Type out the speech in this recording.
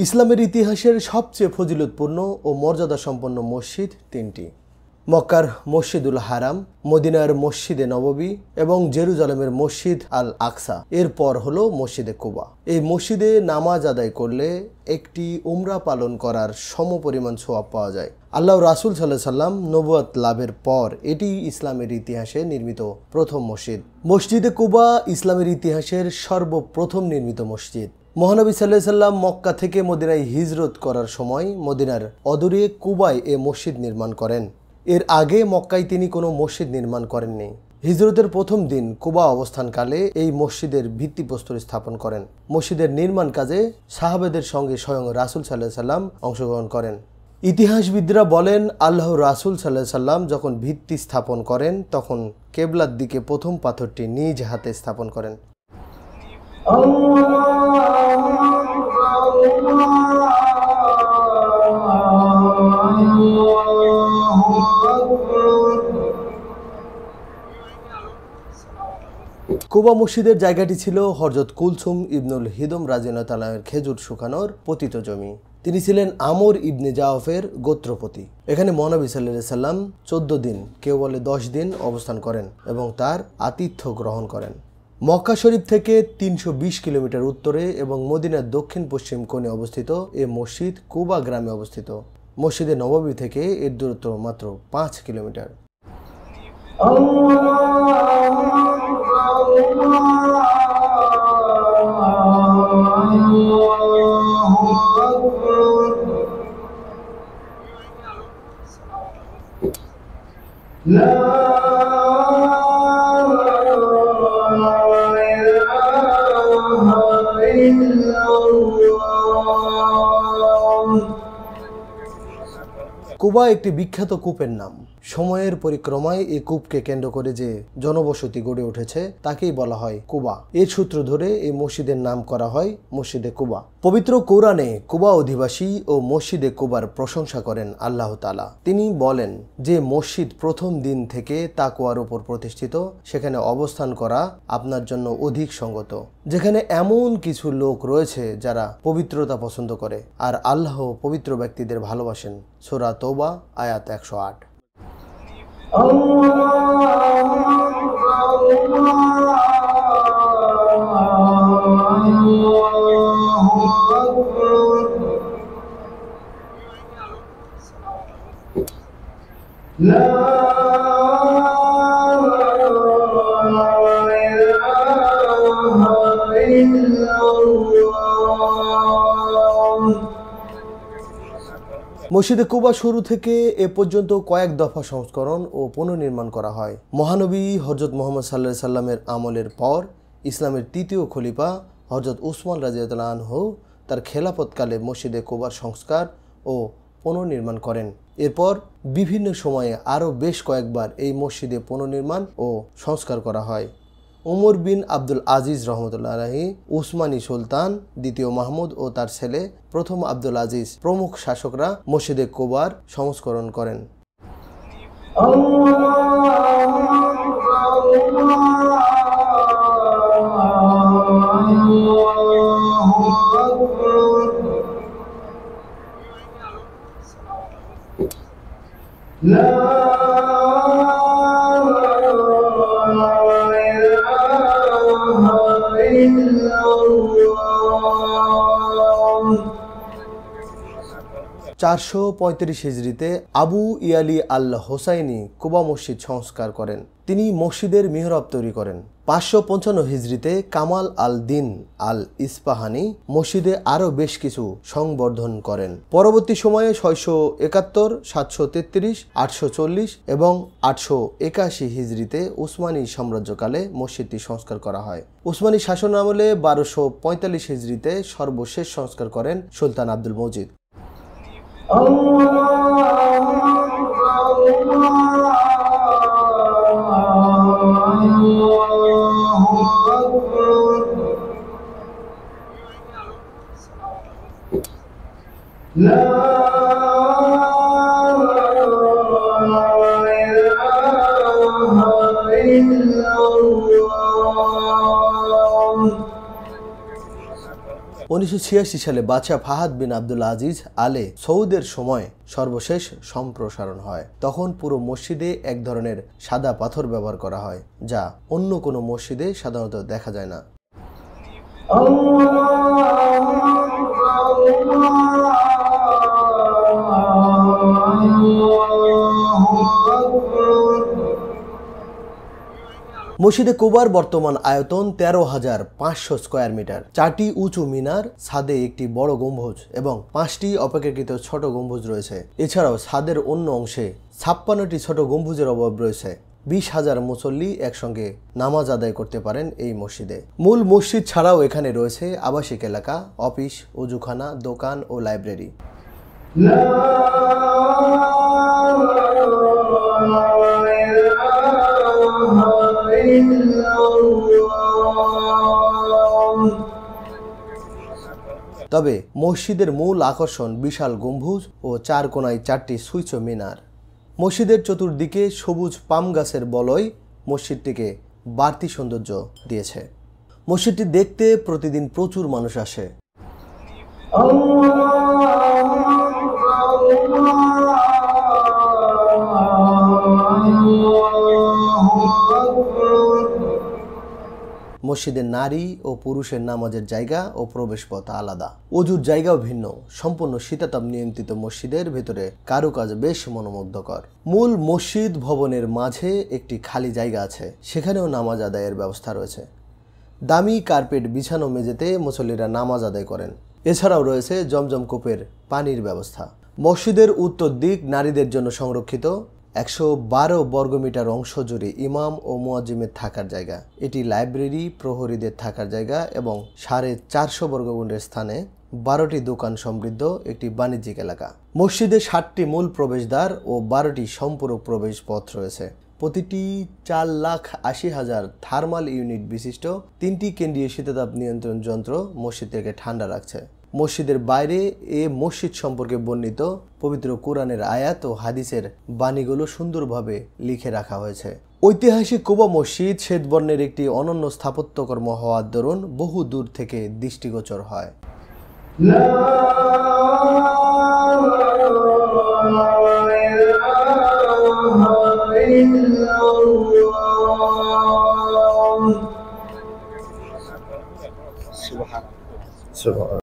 ইসলামের ইতিহাসের সবচেয়ে ফজিলতপূর্ণ ও মর্যাদা সম্পন্ন মসজিদ তিনটি: মক্কার মসজিদুল হারাম, মদিনার মসজিদে নববী এবং জেরুজালেমের মসজিদ আল আকসা। এরপর হলো মসজিদে কুবা। এই মসজিদে নামাজ আদায় করলে একটি উমরা পালন করার সমপরিমাণ সওয়াব পাওয়া যায়। আল্লাহ রাসূল সাল্লাল্লাহু আলাইহি সাল্লাম নবুয়ত লাভের পর এটি ইসলামের ইতিহাসে নির্মিত প্রথম মসজিদ। মসজিদে কুবা ইসলামের ইতিহাসের সর্বপ্রথম নির্মিত মসজিদ। মহানবী সাল্লাল্লাহু আলাইহি সাল্লাম মক্কা থেকে মদিনায় হিজরত করার সময় মদিনার অদূরে কুবায় এ মসজিদ নির্মাণ করেন। এর আগে মক্কায় তিনি কোনো মসজিদ নির্মাণ করেননি। হিজরতের প্রথম দিন কুবা অবস্থানকালে এই মসজিদের ভিত্তিপ্রস্তর স্থাপন করেন। মসজিদের নির্মাণ কাজে সাহাবেদের সঙ্গে স্বয়ং রাসূল সাল্লাল্লাহু আলাইহি সাল্লাম অংশগ্রহণ করেন। ইতিহাসবিদরা বলেন, আল্লাহ রাসূল সাল্লাল্লাহু আলাইহি সাল্লাম যখন ভিত্তি স্থাপন করেন তখন কেবলার দিকে প্রথম পাথরটি নিজ হাতে স্থাপন করেন। কুবা মসজিদের জায়গাটি ছিল হযরত কুলসুম ইবনুল হিদম রাদিয়াল্লাহু তাআলা খেজুর শুকানোর পতিত জমি। তিনি ছিলেন আমর ইবনে জাওফের গোত্রপতি। এখানে মহানবী সাল্লাল্লাহু আলাইহি সাল্লাম 14 দিন, কেউ বলে 10 দিন অবস্থান করেন এবং তার আতিথ্য গ্রহণ করেন। মক্কা শরীফ থেকে 320 কিলোমিটার উত্তরে এবং মদিনার দক্ষিণ পশ্চিম কোণে অবস্থিত এ মসজিদ কুবা গ্রামে অবস্থিত। মসজিদে নববী থেকে এর দূরত্ব মাত্র 5 কিলোমিটার। কুবা একটি বিখ্যাত কূপের নাম। সময়ের পরিক্রমায় এই কূপকে কেন্দ্র করে যে জনবসতি গড়ে উঠেছে তাকেই বলা হয় কুবা। এর সূত্র ধরে এই মসজিদের নাম করা হয় মসজিদে কুবা। পবিত্র কোরআনে কুবা অধিবাসী ও মসজিদে কুবার প্রশংসা করেন আল্লাহ তাআলা। তিনি বলেন যে মসজিদ প্রথম দিন থেকে তাকওয়ার উপর প্রতিষ্ঠিত, সেখানে অবস্থান করা আপনার জন্য অধিক সঙ্গত, যেখানে এমন কিছু লোক রয়েছে যারা পবিত্রতা পছন্দ করে আর আল্লাহ পবিত্র ব্যক্তিদের ভালোবাসেন। সূরা তওবা আয়াত 108। মসজিদে কুবা শুরু থেকে এ পর্যন্ত কয়েক দফা সংস্করণ ও পুনর্নির্মাণ করা হয়। মহানবী হযরত মুহাম্মদ সাল্লাল্লাহু আলাইহি সাল্লামের আমলের পর ইসলামের তৃতীয় খলিফা হযরত উসমান রাদিয়াল্লাহু আনহু তার খেলাফতকালে মসজিদে কুবার সংস্কার ও পুনর্নির্মাণ করেন। এরপর বিভিন্ন সময়ে আরও বেশ কয়েকবার এই মসজিদে পুনর্নির্মাণ ও সংস্কার করা হয়। উমর বিন আব্দুল আজিজ রহমতুল্লাহ আলাইহি, উসমানী সুলতান দ্বিতীয় মাহমুদ ও তার ছেলে প্রথম আব্দুল আজিজ প্রমুখ শাসকরা মসজিদে কুবার সংস্করণ করেন। চারশো 435 হিজরিতে আবু ইয়ালি আল হোসাইনি কুবা মসজিদ সংস্কার করেন। তিনি মসজিদের মিহরাব তৈরি করেন। 555 হিজরিতে কামাল আল দিন আল ইস্পাহানি মসজিদে আরও বেশ কিছু সংবর্ধন করেন। পরবর্তী সময়ে 671, 733, 840 এবং 881 হিজরিতে উসমানী সাম্রাজ্যকালে মসজিদটি সংস্কার করা হয়। উসমানী শাসন আমলে 1245 হিজরিতে সর্বশেষ সংস্কার করেন সুলতান আব্দুল মজিদ। 1986 সালে বাদশাহ ফাহাদ বিন আব্দুল আজিজ আলে সৌদের সময় সর্বশেষ সম্প্রসারণ হয়। তখন পুরো মসজিদে এক ধরনের সাদা পাথর ব্যবহার করা হয়, যা অন্য কোনো মসজিদে সাধারণত দেখা যায় না। মসজিদে কুবার বর্তমান আয়তন 13,500 স্কয়ার মিটার। 4টি উঁচু মিনার, ছাদে একটি বড় গম্বুজ এবং 5টি অপেক্ষাকৃত ছোট গম্বুজ রয়েছে। এছাড়াও ছাদের অন্য অংশে 56টি ছোট গম্বুজের অভাব রয়েছে। 20,000 মুসল্লি একসঙ্গে নামাজ আদায় করতে পারেন এই মসজিদে। মূল মসজিদ ছাড়াও এখানে রয়েছে আবাসিক এলাকা, অফিস, ওযুখানা, দোকান ও লাইব্রেরি। তবে মসজিদের মূল আকর্ষণ বিশাল গম্বুজ ও 4 কোণায় 4টি সুউচ্চ মিনার। মসজিদের চতুর্দিকে সবুজ পাম গাছের বলয় মসজিদটিকে বাড়তি সৌন্দর্য দিয়েছে। মসজিদটি দেখতে প্রতিদিন প্রচুর মানুষ আসে। মসজিদের নারী ও পুরুষের নামাজের জায়গা ও প্রবেশপথ আলাদা। অজুর জায়গাও ভিন্ন। সম্পূর্ণ শীতাতাপ নিয়ন্ত্রিত মসজিদের ভেতরে কারুকাজ বেশ মনোমুগ্ধকর। মূল মসজিদ ভবনের মাঝে একটি খালি জায়গা আছে, সেখানেও নামাজ আদায়ের ব্যবস্থা রয়েছে। দামি কার্পেট বিছানো মেঝেতে মুসল্লিরা নামাজ আদায় করেন। এছাড়াও রয়েছে জমজম কূপের পানির ব্যবস্থা। মসজিদের উত্তর দিক নারীদের জন্য সংরক্ষিত। 112 বর্গমিটার অংশ জুড়ে ইমাম ও মুয়াজ্জিমের থাকার জায়গা। এটি লাইব্রেরি, প্রহরীদের থাকার জায়গা এবং 450 বর্গমিটার স্থানে 12টি দোকান সমৃদ্ধ একটি বাণিজ্যিক এলাকা। মসজিদে 7টি মূল প্রবেশদ্বার ও 12টি সম্পূরক প্রবেশ পথ রয়েছে। প্রতিটি 4,80,000 থার্মাল ইউনিট বিশিষ্ট 3টি কেন্দ্রীয় শীতাতাপ নিয়ন্ত্রণ যন্ত্র মসজিদকে ঠান্ডা রাখছে। মসজিদের বাইরে এ মসজিদ সম্পর্কে বর্ণিত পবিত্র কোরআনের আয়াত ও হাদিসের বাণীগুলো সুন্দরভাবে লিখে রাখা হয়েছে। ঐতিহাসিক কুবা মসজিদ শ্বেতবর্ণের একটি অনন্য স্থাপত্যকর্ম হওয়ার দরুন বহু দূর থেকে দৃষ্টিগোচর হয়। সুবহান